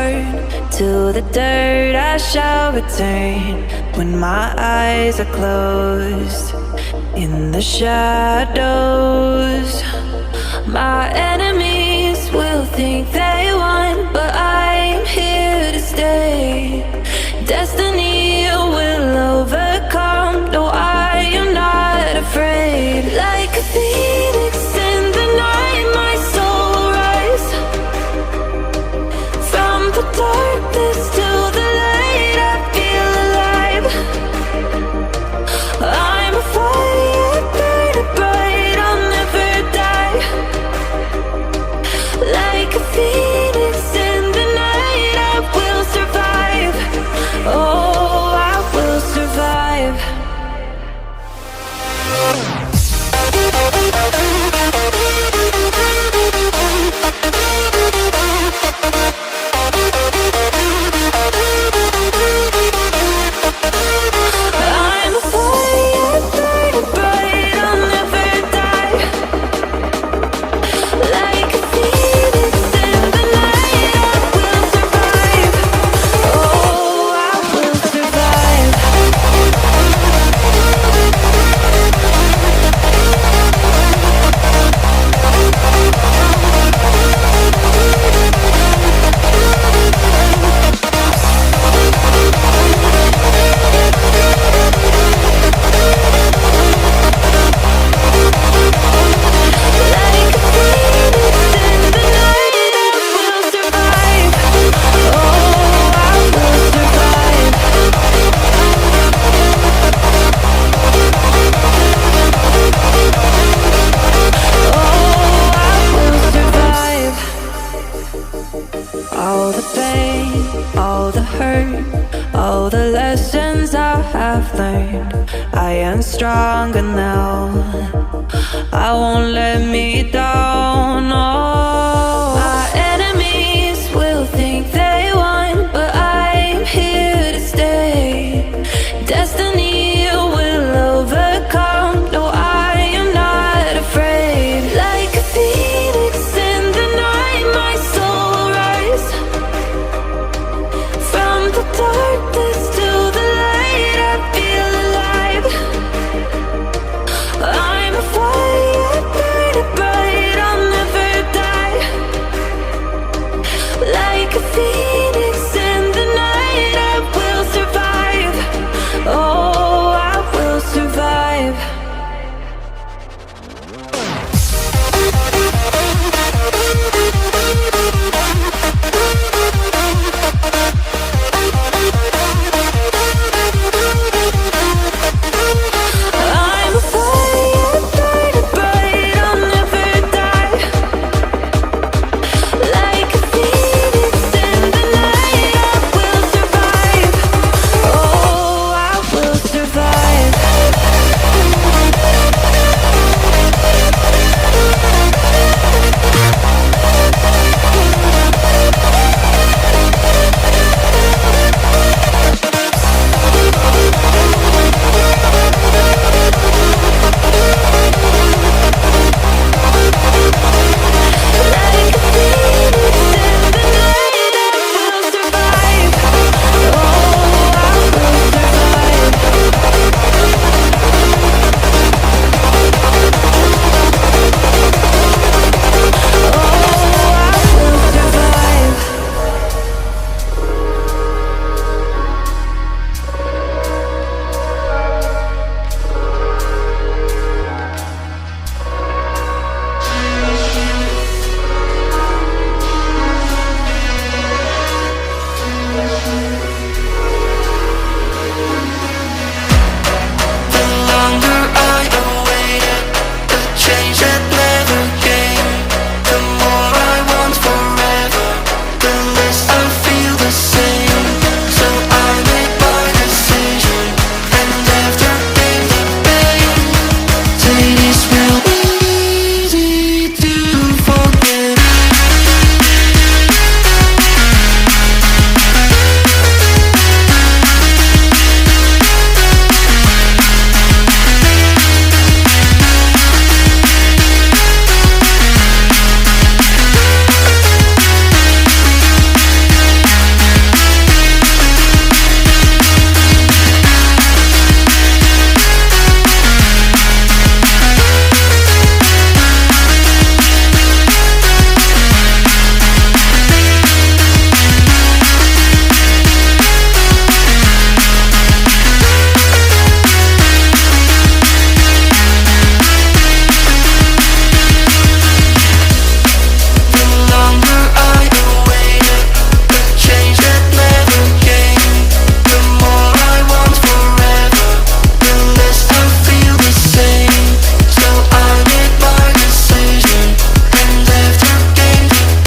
torn. To the dirt I shall return when my eyes are closed. In the shadows, my enemies will think they won, but I'm here to stay. Destiny will overcome. No, I am not afraid. Like a phoenix in the night, my soul will rise. From the darkness to the light, I feel alive. I'm a fire burning bright, I'll never die. Like a phoenix in the night, I will survive. Oh, I will survive. I'm a fire burning bright, I'll never die. Like a phoenix in the night, I will survive. Oh, I will survive. Like a phoenix in the night, I will survive. Oh, I will survive. Oh, I will survive. All the pain, all the hurt, all the lessons I have learned, I am stronger now. I won't let me down. Oh,